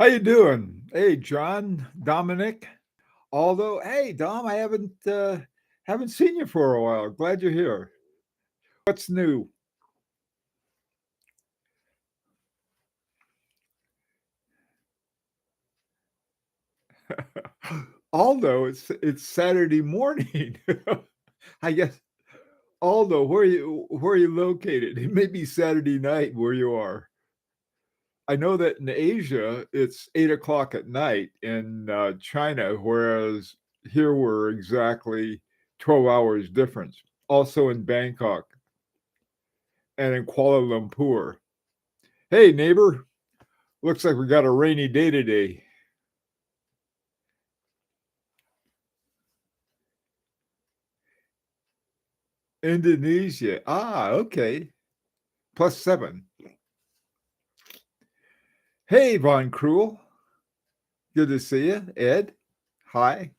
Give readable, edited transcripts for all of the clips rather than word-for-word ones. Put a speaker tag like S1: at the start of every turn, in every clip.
S1: How you doing? Hey, John, Dominic, Aldo. Hey, Dom, I haven't seen you for a while. Glad you're here. What's new? Aldo, it's Saturday morning. I guess Aldo, where are you located? It may be Saturday night where you are. I know that in Asia it's 8 o'clock at night in China, whereas here we're exactly 12 hours difference. Also in Bangkok and in Kuala Lumpur. Hey, neighbor, looks like we got a rainy day today. Indonesia. Ah, okay. +7. Hey, Von Cruel. Good to see you. Ed, hi.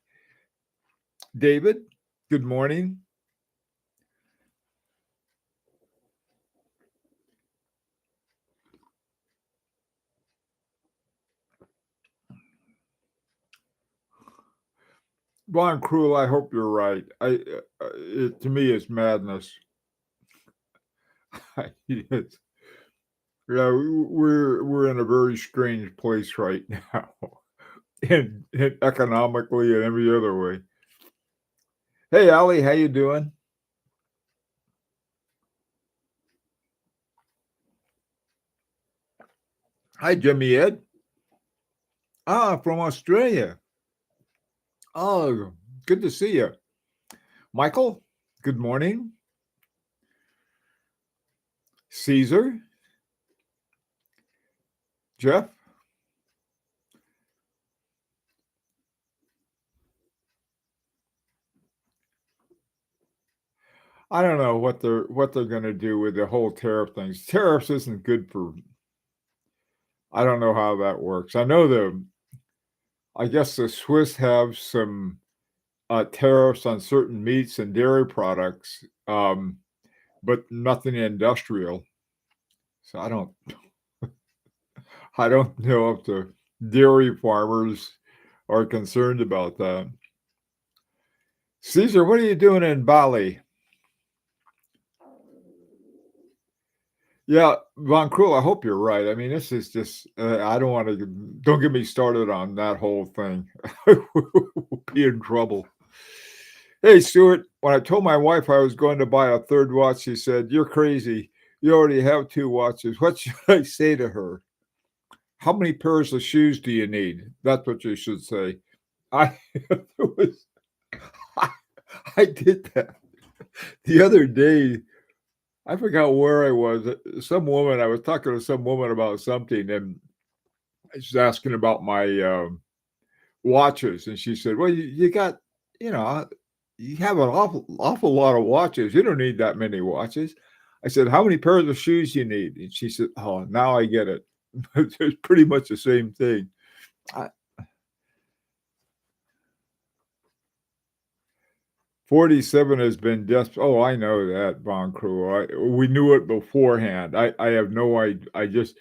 S1: David, good morning. Von Cruel, I hope you're right. To me, it's madness. It's, yeah, we're in a very strange place right now, and economically and every other way. Hey, Ali, how you doing? Hi, Jimmy Ed. Ah, from Australia. Oh, good to see you. Michael, good morning. Caesar, Jeff. I don't know what they're going to do with the whole tariff things. Tariffs isn't good for. I don't know how that works. I guess the Swiss have some tariffs on certain meats and dairy products, but nothing industrial. So I don't know if the dairy farmers are concerned about that. Caesar, what are you doing in Bali? Yeah, Von Krul, I hope you're right. I mean, this is just, I don't get me started on that whole thing. We'll be in trouble. Hey, Stuart, when I told my wife I was going to buy a third watch, she said, "You're crazy. You already have two watches." What should I say to her? How many pairs of shoes do you need? That's what you should say. I, was, I, I did that the other day. I forgot where I was. I was talking to some woman about something, and she's asking about my watches, and she said, "Well, you got, you know, you have an awful lot of watches. You don't need that many watches." I said, "How many pairs of shoes you need?" And she said, "Oh, now I get it. It's pretty much the same thing." I, 47 has been just. Oh, I know that, Von Crew. We knew it beforehand. I have no idea. I just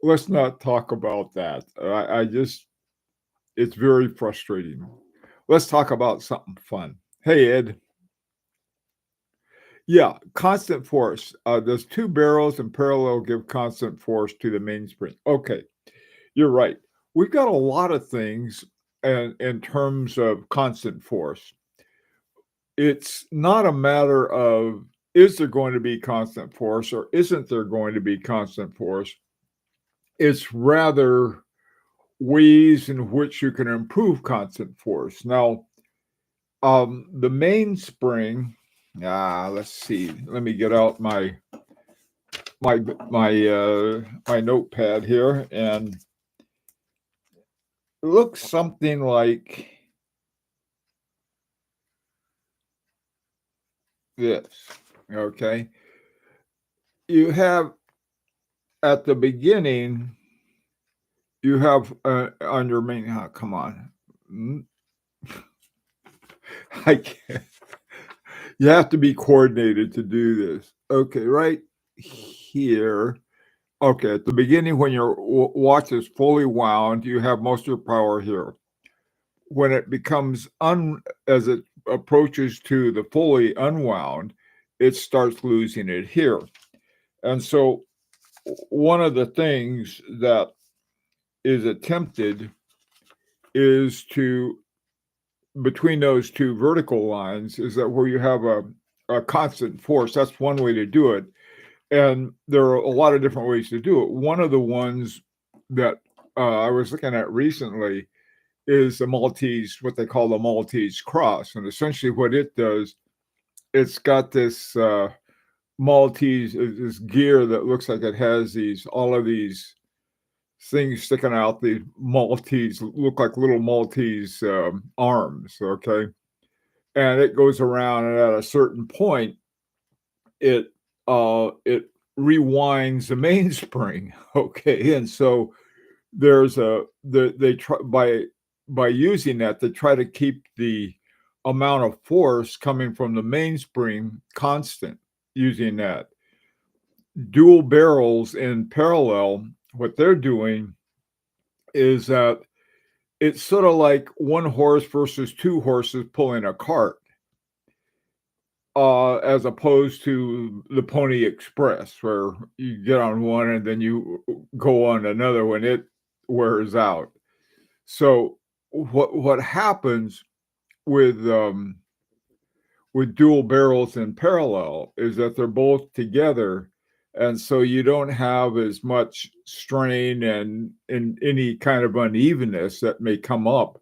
S1: let's not talk about that. I just it's very frustrating. Let's talk about something fun. Hey, Ed. Yeah, constant force. Those two barrels in parallel give constant force to the mainspring. Okay, you're right. We've got a lot of things in terms of constant force. It's not a matter of is there going to be constant force or isn't there going to be constant force. It's rather ways in which you can improve constant force. Now, the mainspring. Let's see. Let me get out my notepad here, and it looks something like this. Okay, you have at the beginning, you have on your main. Oh, come on, I can't. You have to be coordinated to do this. Okay, right here Okay, at the beginning, when your watch is fully wound, you have most of your power here. When it becomes as it approaches to the fully unwound, it starts losing it here. And so, one of the things that is attempted is to between those two vertical lines is that where you have a constant force. That's one way to do it. And there are a lot of different ways to do it. One of the ones that I was looking at recently is the Maltese, what they call the Maltese cross. And essentially what it does, it's got this Maltese, this gear that looks like it has all of these things sticking out. The Maltese look like little Maltese arms, okay? And it goes around, and at a certain point, it rewinds the mainspring, okay? And so they try by using that, they try to keep the amount of force coming from the mainspring constant using that. Dual barrels in parallel, what they're doing is that it's sort of like one horse versus two horses pulling a cart, as opposed to the Pony Express, where you get on one and then you go on another when it wears out. So what happens with dual barrels in parallel is that they're both together, and so you don't have as much strain and any kind of unevenness that may come up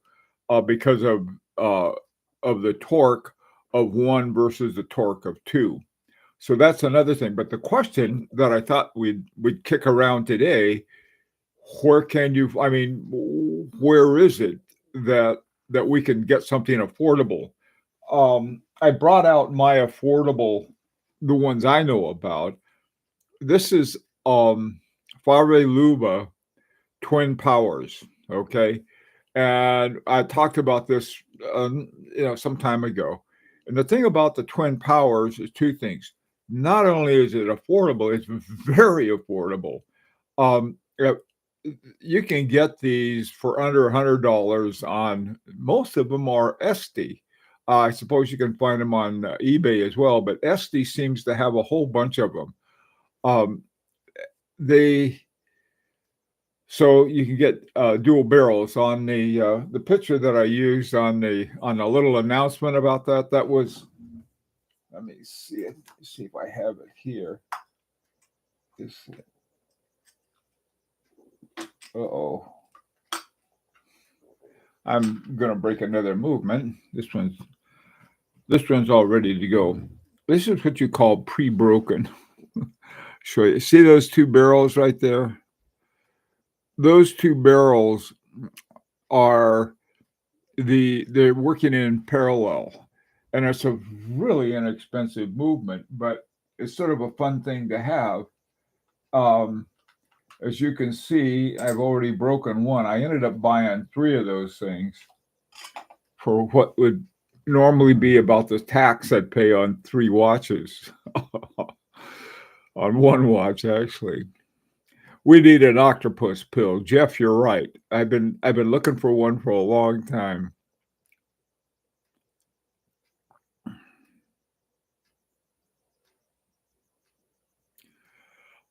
S1: because of the torque of one versus the torque of two. So that's another thing. But the question that I thought we'd kick around today, where can you? I mean, where is it that we can get something affordable? I brought out my affordable, the ones I know about. This is Fabre Luba Twin Powers, okay? And I talked about this, some time ago. And the thing about the Twin Powers is two things. Not only is it affordable, it's very affordable. Um, uh, you can get these for under $100 on, most of them are Esty. I suppose you can find them on eBay as well, but Esty seems to have a whole bunch of them. Um, they So you can get dual barrels on the picture that I used on the little announcement about that. That was, let me see it. See if I have it here. Uh-oh. I'm gonna break another movement. This one's all ready to go. This is what you call pre-broken. Show you. See those two barrels right there? Those two barrels are they're working in parallel, and it's a really inexpensive movement, but it's sort of a fun thing to have. Um, as you can see, I've already broken one. I ended up buying three of those things for what would normally be about the tax I'd pay on three watches. On one watch, actually. We need an octopus pill. Jeff, you're right. I've been looking for one for a long time.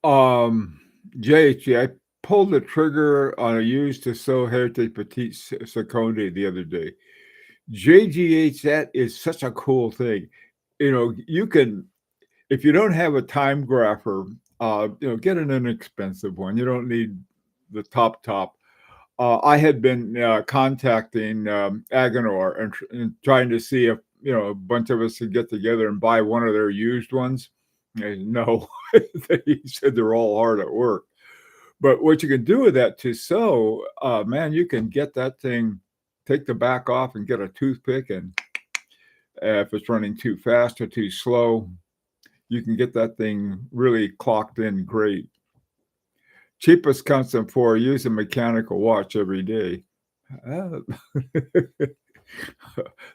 S1: Um, JHG, I pulled the trigger on a used Tissot Heritage Petit Sacone the other day. JGH, that is such a cool thing. You can, if you don't have a time grapher, get an inexpensive one. You don't need the top. I had been contacting Aganor and trying to see if a bunch of us could get together and buy one of their used ones. No, he said they're all hard at work. But what you can do with that Tissot, man, you can get that thing, take the back off and get a toothpick, and if it's running too fast or too slow, you can get that thing really clocked in great. Cheapest constant for use a mechanical watch every day.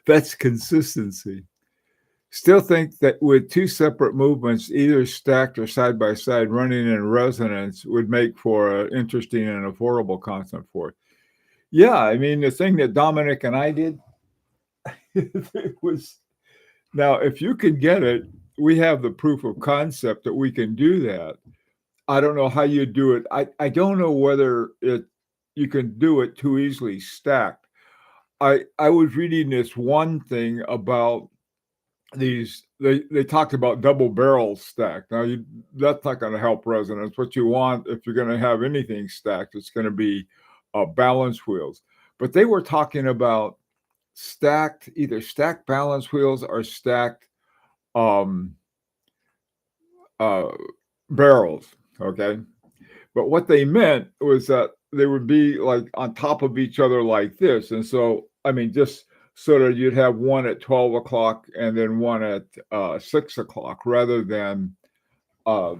S1: That's consistency. Still think that with two separate movements, either stacked or side by side, running in resonance would make for an interesting and affordable constant force. Yeah, I mean, the thing that Dominic and I did, it was now, if you can get it, we have the proof of concept that we can do that. I don't know how you do it. I don't know whether you can do it too easily stacked. I was reading this one thing about they talked about double barrels stacked. Now that's not going to help resonance. What you want if you're going to have anything stacked, it's going to be balance wheels. But they were talking about either stacked balance wheels or stacked um, uh, barrels. Okay, but what they meant was that they would be like on top of each other like this, and so I mean just so that you'd have one at 12 o'clock and then one at 6 o'clock, rather than uh,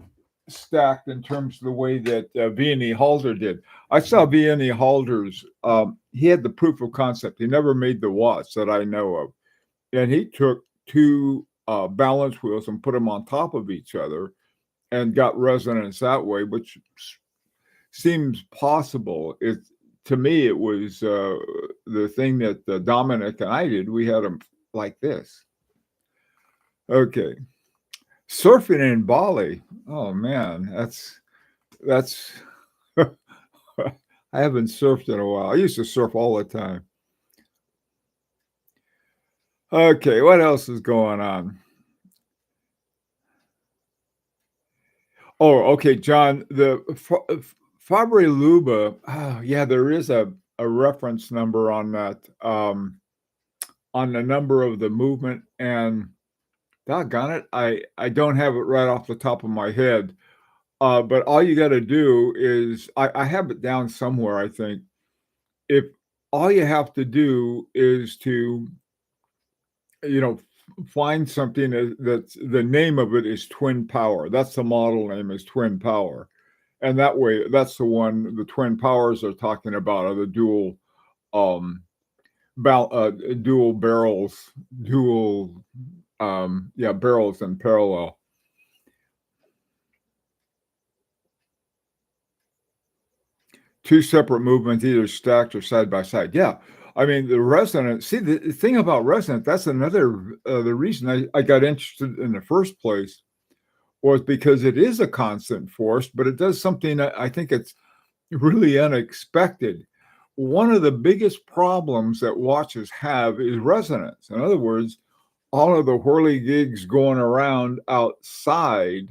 S1: stacked in terms of the way that V&E Halder did. I saw V&E Halder's. He had the proof of concept. He never made the watch that I know of, and he took two balance wheels and put them on top of each other and got resonance that way, which seems possible. To me, it was the thing that Dominic and I did. We had them like this. Okay, surfing in Bali. Oh man, that's. I haven't surfed in a while. I used to surf all the time. Okay, what else is going on? Oh, okay, John. The Fabre Luba. Oh, yeah, there is a reference number on that. On the number of the movement, and doggone it, I don't have it right off the top of my head. But all you got to do is I have it down somewhere. I think if all you have to do is to find something that's the name of it is Twin Power. That's the model name is Twin Power, and that way that's the one the Twin Powers are talking about are the dual um dual barrels, barrels in parallel. Two separate movements, either stacked or side by side. Yeah. I mean, the resonance, see, the thing about resonance, that's another, the reason I got interested in the first place was because it is a constant force, but it does something that I think it's really unexpected. One of the biggest problems that watches have is resonance. In other words, all of the whirligigs going around outside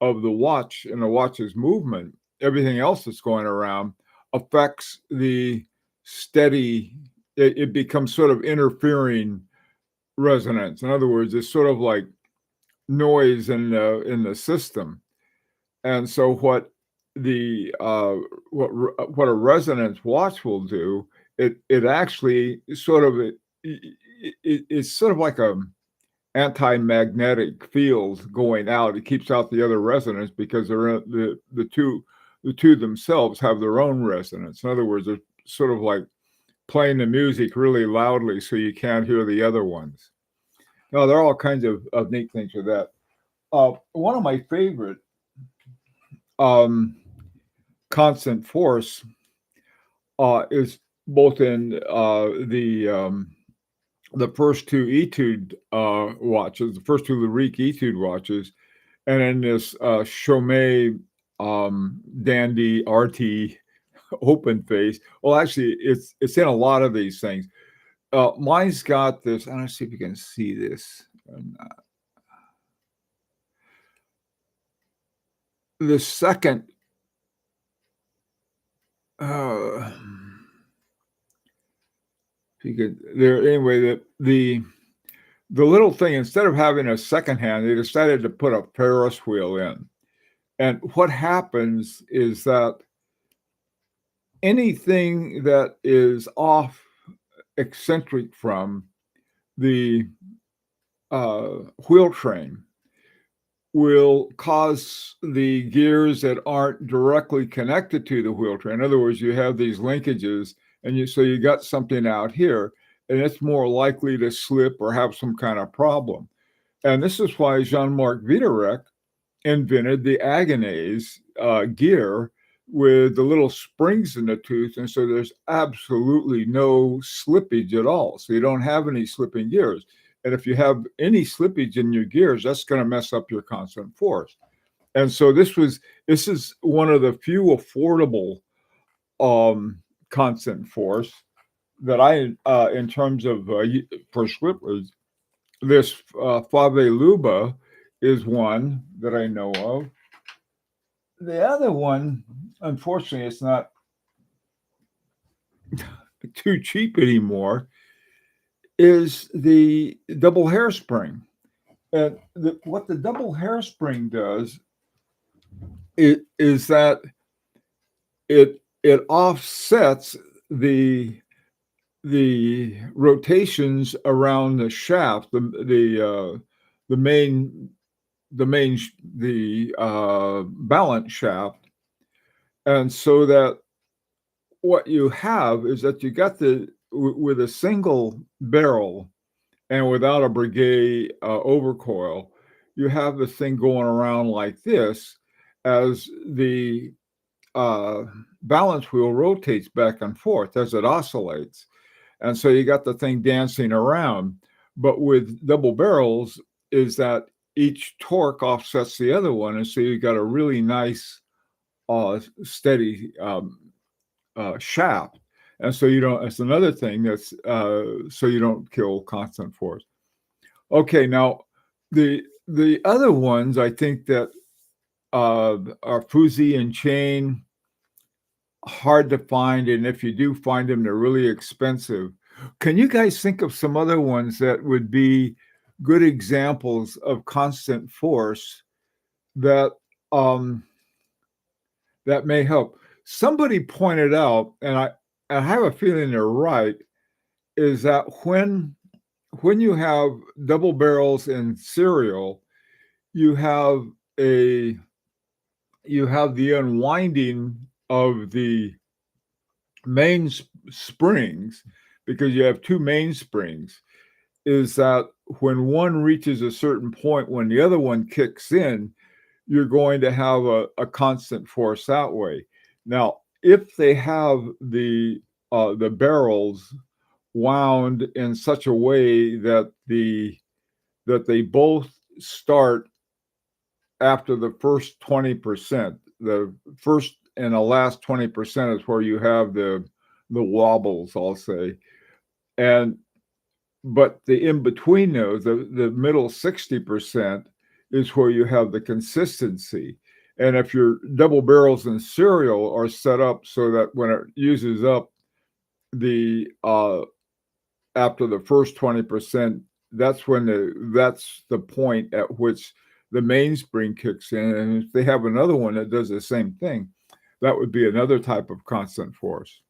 S1: of the watch and the watch's movement, everything else that's going around affects the steady, it becomes sort of interfering resonance. In other words, it's sort of like noise in the system. And so what a resonance watch will do, it actually sort of it's sort of like a anti-magnetic field going out. It keeps out the other resonance because they're the two themselves have their own resonance. In other words, they're sort of like playing the music really loudly so you can't hear the other ones. Now, there are all kinds of neat things with that. One of my favorite constant force is both in the first two etude watches, the first two Larique etude watches, and in this Chaumet Dandy RT open face. Well, actually, it's in a lot of these things. Mine's got this. I don't see if you can see this. The second. If you could there anyway. The little thing, instead of having a second hand, they decided to put a Ferris wheel in. And what happens is that anything that is off eccentric from the wheel train will cause the gears that aren't directly connected to the wheel train. In other words, you have these linkages, and so you got something out here, and it's more likely to slip or have some kind of problem. And this is why Jean-Marc Viderec invented the Agonase gear with the little springs in the tooth. And so there's absolutely no slippage at all. So you don't have any slipping gears. And if you have any slippage in your gears, that's going to mess up your constant force. And so this is one of the few affordable constant force that I in terms of for slippers, this Fabre Luba is one that I know of. The other one, unfortunately, it's not too cheap anymore, is the double hairspring. And what the double hairspring does is that it offsets the rotations around the shaft, the main balance shaft, and so that what you have is that you got with a single barrel and without a brigade overcoil, you have the thing going around like this as the balance wheel rotates back and forth as it oscillates. And so you got the thing dancing around. But with double barrels, is that each torque offsets the other one. And so you got a really nice, steady shaft. And so you don't, it's another thing that's so you don't kill constant force. Okay, now the other ones I think that are fuzzy and chain, hard to find, and if you do find them, they're really expensive. Can you guys think of some other ones that would be good examples of constant force that um, that may help? Somebody pointed out, and I have a feeling they're right, is that when you have double barrels in serial, you have a you have the unwinding of the main springs because you have two main springs. Is that when one reaches a certain point, when the other one kicks in, you're going to have a constant force that way. Now, if they have the barrels wound in such a way that they both start after the first 20%. The first and the last 20% is where you have the wobbles, I'll say. And but the in between those, the middle 60% is where you have the consistency. And if your double barrels in serial are set up so that when it uses up the after the first 20%, that's the point at which the mainspring kicks in. And if they have another one that does the same thing, that would be another type of constant force.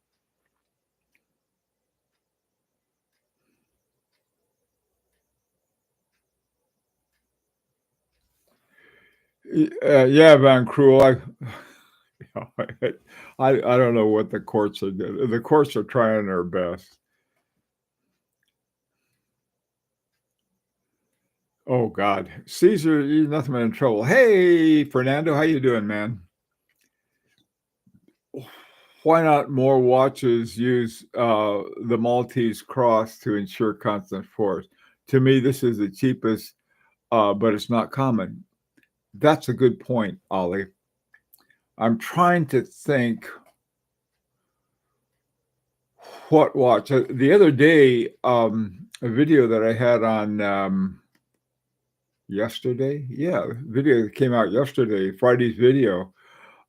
S1: Yeah, Van Cruel. I don't know what the courts are doing. The courts are trying their best. Oh God, Caesar, you're nothing but in trouble. Hey, Fernando, how you doing, man? Why not more watches use the Maltese cross to ensure constant force? To me, this is the cheapest, but it's not common. That's a good point, Ollie. I'm trying to think what watch. The other day, a video that I had on yesterday. Yeah, video that came out yesterday, Friday's video.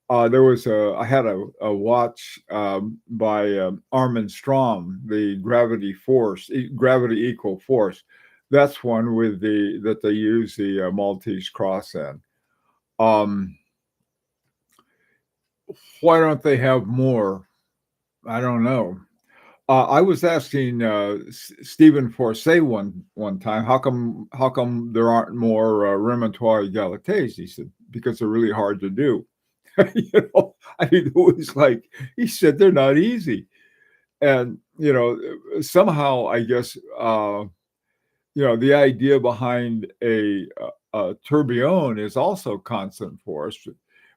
S1: I had a watch by Armin Strom, the gravity equal force. That's one with that they use the Maltese cross in. Um, why don't they have more? I don't know. I was asking Stephen Forsay one time, how come there aren't more remontoir egalités? He said because they're really hard to do. I mean, it was like he said they're not easy, and somehow I guess the idea behind a tourbillon is also constant force,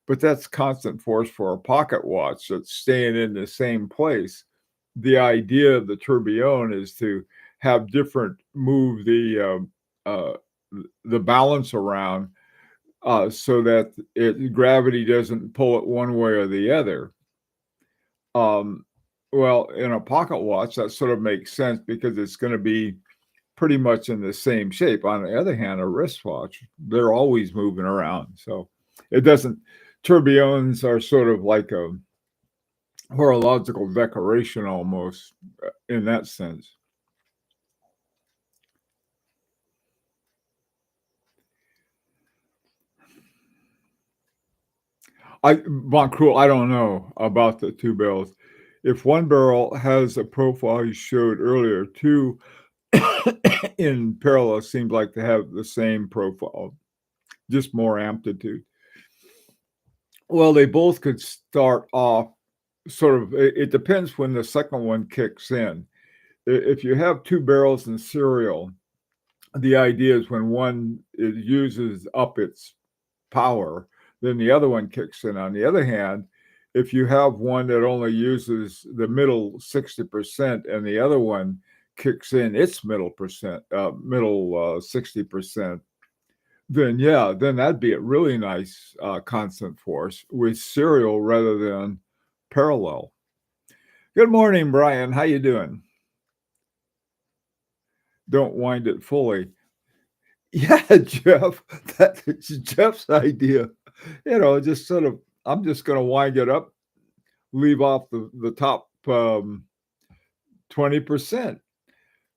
S1: but that's constant force for a pocket watch that's staying in the same place. The idea of the tourbillon is to have move uh, the balance around so that gravity doesn't pull it one way or the other. Um, well, in a pocket watch, that sort of makes sense because it's going to be pretty much in the same shape. On the other hand, a wristwatch, they're always moving around. So it doesn't, tourbillons are sort of like a horological decoration almost in that sense. Von Krul, I don't know about the two barrels. If one barrel has a profile you showed earlier, two in parallel seems like they have the same profile, just more amplitude. Well, they both could start off sort of, it depends when the second one kicks in. If you have two barrels in serial, the idea is when one it uses up its power, then the other one kicks in. On the other hand, if you have one that only uses the middle 60% and the other one kicks in its middle 60%, then yeah, then that'd be a really nice constant force with serial rather than parallel. Good morning, Brian. How you doing? Don't wind it fully. Yeah, Jeff, that's Jeff's idea. Just sort of, I'm just going to wind it up, leave off the top 20%.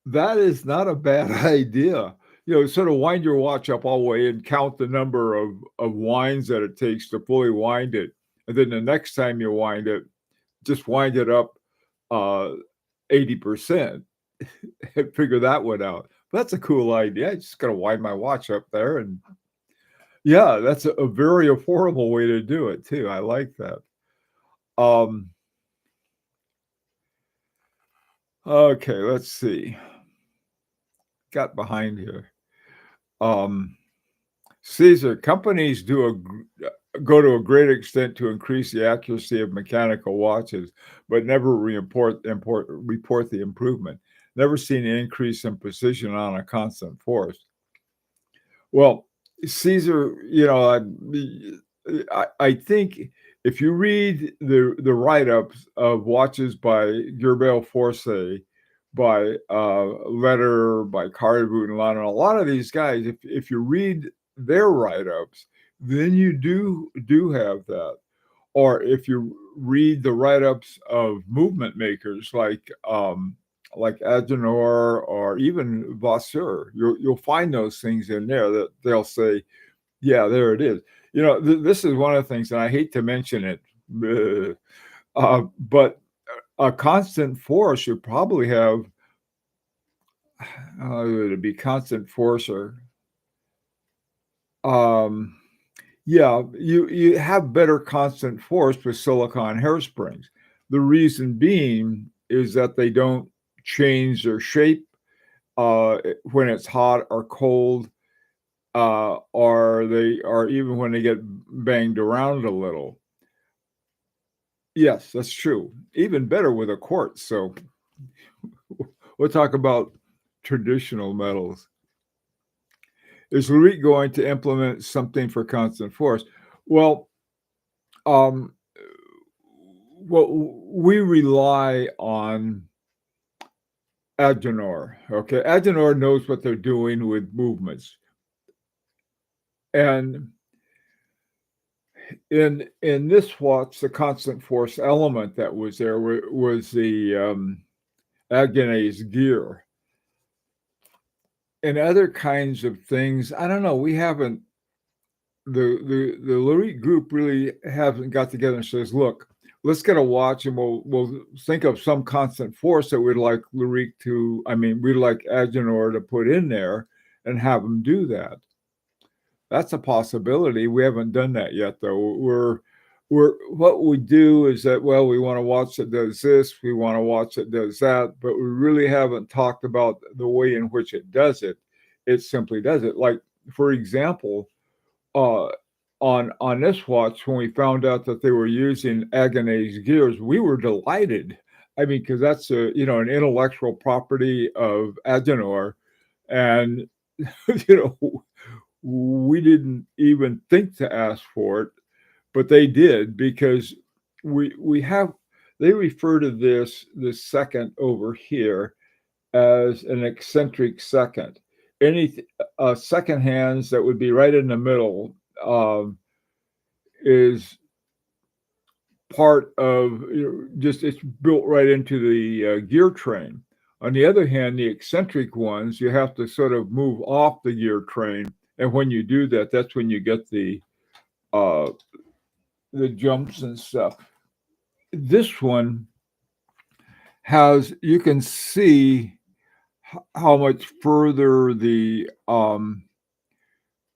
S1: That is not a bad idea. Sort of wind your watch up all the way and count the number of winds that it takes to fully wind it. And then the next time you wind it, just wind it up 80% and figure that one out. That's a cool idea. I just got to wind my watch up there. And yeah, that's a very affordable way to do it, too. I like that. Okay, let's see. Got behind here. Caesar, companies go to a great extent to increase the accuracy of mechanical watches, but never report the improvement. Never seen an increase in precision on a constant force. Well, Caesar, I think if you read the write-ups of watches by Girard-Perregaux, by Letter, by Cardew and Lana, a lot of these guys, if you read their write-ups, then you do have that. Or if you read the write-ups of movement makers like Agenor or even Vasseur, you'll find those things in there that they'll say, yeah, there it is. This is one of the things, and I hate to mention it, but a constant force should probably have to be constant force or yeah, you have better constant force with silicon hairsprings. The reason being is that they don't change their shape when it's hot or cold, or even when they get banged around a little. Yes, that's true. Even better with a quartz. So we'll talk about traditional metals. Is Lurie going to implement something for constant force? Well, we rely on Agenor. Okay, Agenor knows what they're doing with movements, and in this watch, the constant force element that was there was the Agenet's gear. And other kinds of things, I don't know. We haven't the Lurie group really haven't got together and says, look, let's get a watch and we'll think of some constant force that we'd like we'd like Agenor to put in there and have them do that. That's a possibility. We haven't done that yet, though. We're what we do is that, well, we want a watch that does this, we want a watch that does that, but we really haven't talked about the way in which it does it. it simply does it. Like, for example, uh, on this watch, when we found out that they were using Agone's gears, we were delighted. I mean, because that's an intellectual property of Agenor, and you know, we didn't even think to ask for it, but they did because we have. They refer to this second over here as an eccentric second. Any second hands that would be right in the middle is part of just it's built right into the gear train. On the other hand, the eccentric ones you have to sort of move off the gear train, and when you do that, that's when you get uh, the jumps and stuff. This one has you can see how much further the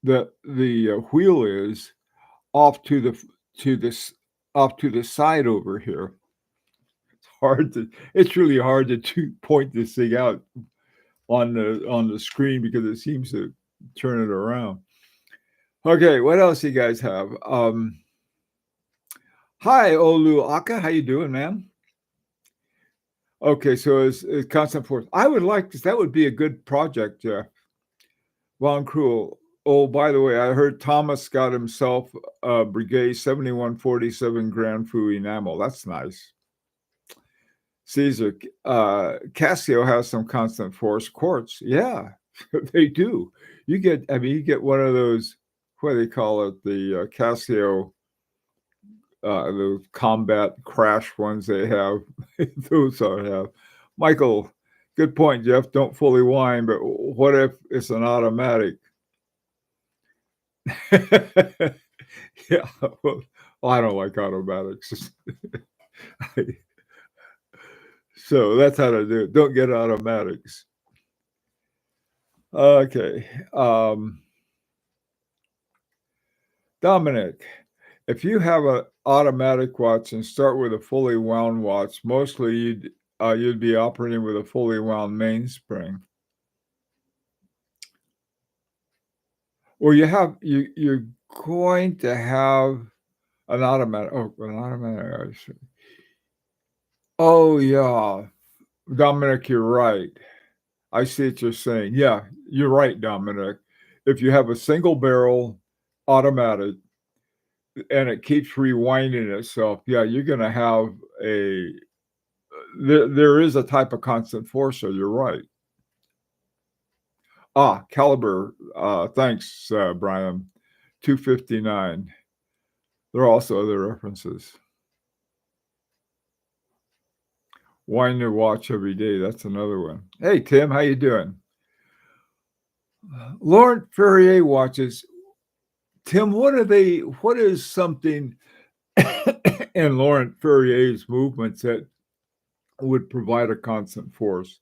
S1: wheel is off to this off to the side over here. It's really hard to point this thing out on the screen because it seems to turn it around. Okay, what else you guys have? Hi, Olu Aka, how you doing, man? Okay, so it's constant force. I would like this. That would be a good project, Jeff. Von Cruel. Oh, by the way, I heard Thomas got himself a Brigade 7147 Grand Fou enamel. That's nice. Caesar, Casio has some constant force quartz. Yeah, they do. You get one of those, what do they call it? The Casio, those combat crash ones they have. Those I have. Michael, good point, Jeff. Don't fully whine, but what if it's an automatic? Yeah, well, I don't like automatics. So that's how to do it. Don't get automatics. Okay. Dominic, if you have an automatic watch and start with a fully wound watch, mostly you'd be operating with a fully wound mainspring. Well, you're going to have an automatic. Oh, an automatic. Oh yeah, Dominic, you're right. I see what you're saying. Yeah, you're right, Dominic. If you have a single barrel automatic and it keeps rewinding itself, yeah, you're going to have there is a type of constant forcer. You're right. Caliber. Thanks, Brian. 259. There are also other references. Wind your watch every day. That's another one. Hey, Tim, how you doing? Laurent Ferrier watches. Tim, what are they? What is something in Laurent Ferrier's movements that would provide a constant force?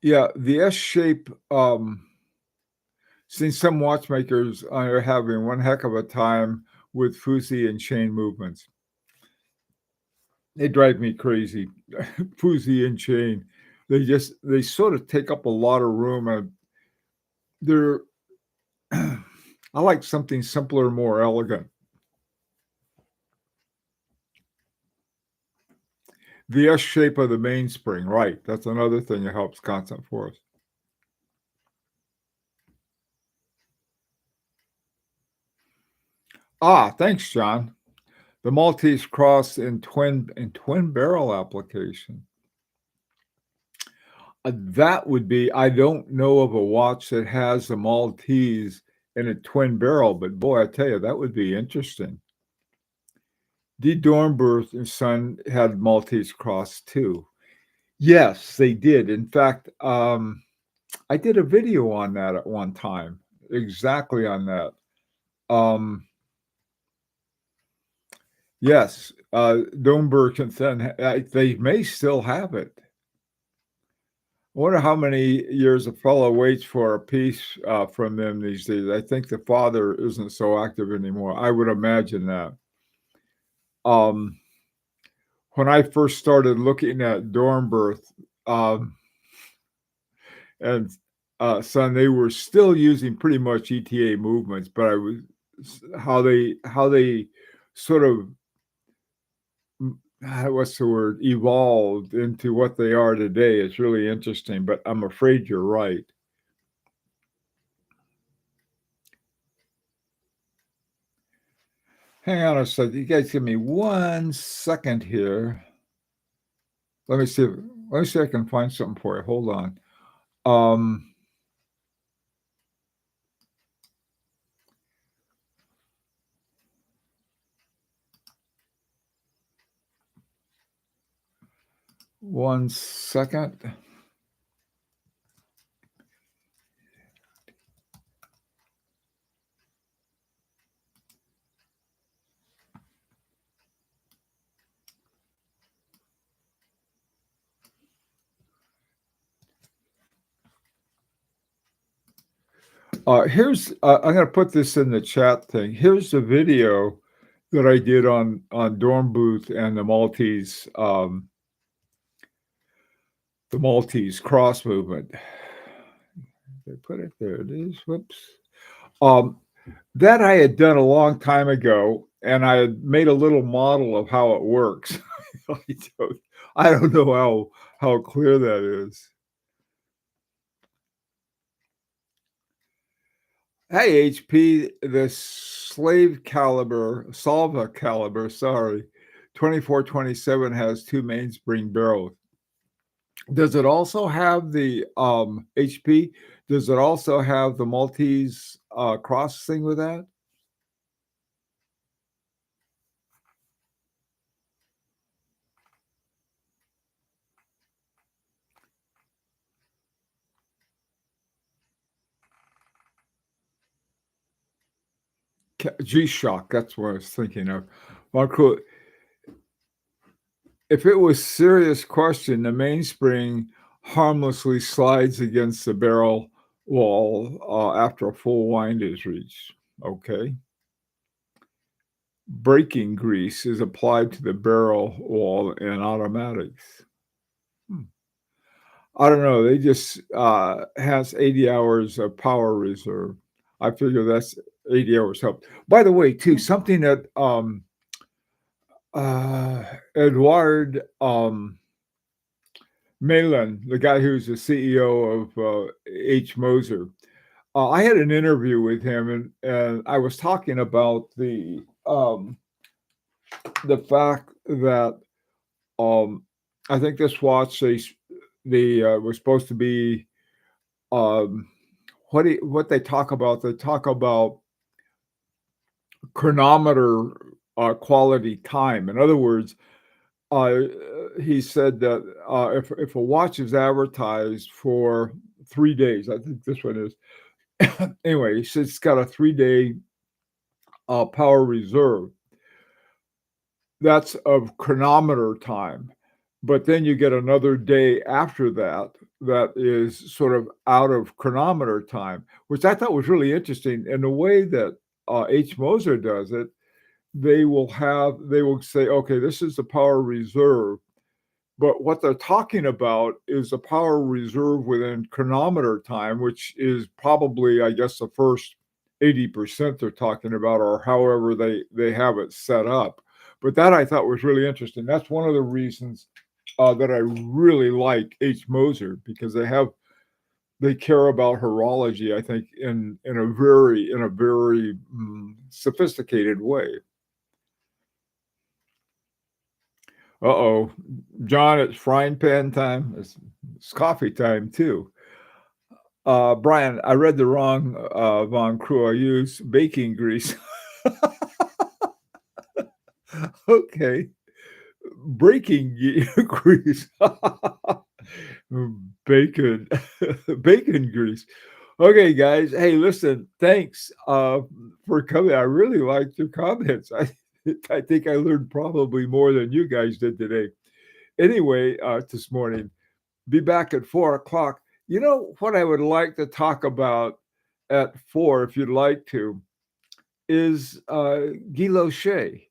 S1: Yeah, the S shape. Since some watchmakers are having one heck of a time with fusee and chain movements. They drive me crazy. Fusee and chain. They sort of take up a lot of room, and they're I like something simpler, more elegant. The S shape of the mainspring, right? That's another thing that helps constant force. Thanks, John. The Maltese cross in twin barrel application. That would be. I don't know of a watch that has a Maltese in a twin barrel, but boy, I tell you, that would be interesting. D. Dornberg and son had Maltese cross too. Yes, they did. In fact, I did a video on that at one time, exactly on that. Um, yes, Dornberg and son, they may still have it. I wonder how many years a fellow waits for a piece from them these days. I think the father isn't so active anymore. I would imagine that. Um, when I first started looking at Dornbirth, um, and son, they were still using pretty much ETA movements, but I was how they sort of what's the word, evolved into what they are today. It's really interesting, but I'm afraid you're right. Hang on a second. You guys give me 1 second here. Let me see. Let me see if I can find something for you. Hold on. Um, 1 second. Here's I'm going to put this in the chat thing. Here's the video that I did on Dornbooth and the Maltese cross movement. They put it there. It is. Whoops. Um, that I had done a long time ago, and I had made a little model of how it works. I don't know how clear that is. Hey, HP, the Salva caliber, sorry, 2427 has two mainspring barrels. Does it also have the HP? Does it also have the Maltese cross thing with that? G-Shock, that's what I was thinking of. Marco, if it was serious question, the mainspring harmlessly slides against the barrel wall after a full wind is reached. Okay. Braking grease is applied to the barrel wall in automatics. I don't know. They just has 80 hours of power reserve. I figure that's 80 hours help. By the way, too, something that Edouard Malin, the guy who's the CEO of H. Moser, I had an interview with him, and I was talking about the fact that I think this watch they was supposed to be what they talk about. They talk about chronometer quality time. In other words, he said that if a watch is advertised for 3 days, I think this one is. Anyway, he says it's got a 3-day power reserve. That's of chronometer time. But then you get another day after that that is sort of out of chronometer time, which I thought was really interesting. And the way that H. Moser does it, they will say, okay, this is the power reserve. But what they're talking about is the power reserve within chronometer time, which is probably, I guess, the first 80% they're talking about, or however they have it set up. But that I thought was really interesting. That's one of the reasons that I really like H. Moser, because they care about horology, I think, in a very sophisticated way. Uh-oh, John, it's frying pan time. It's coffee time too. Brian, I read the wrong Von Crew. I used baking grease. Okay. Breaking grease. Bacon. Bacon grease. Okay, guys. Hey, listen, thanks for coming. I really liked your comments. I think I learned probably more than you guys did today. Anyway, this morning, Be back at 4 o'clock. You know what I would like to talk about at 4, if you'd like to, is Guy Lochet.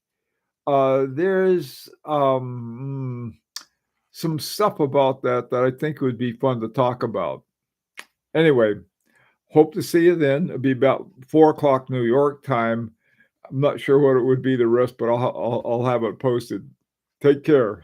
S1: There's some stuff about that that I think would be fun to talk about. Anyway, hope to see you then. It'll be about 4 o'clock New York time. I'm not sure what it would be the rest, but I'll have it posted. Take care.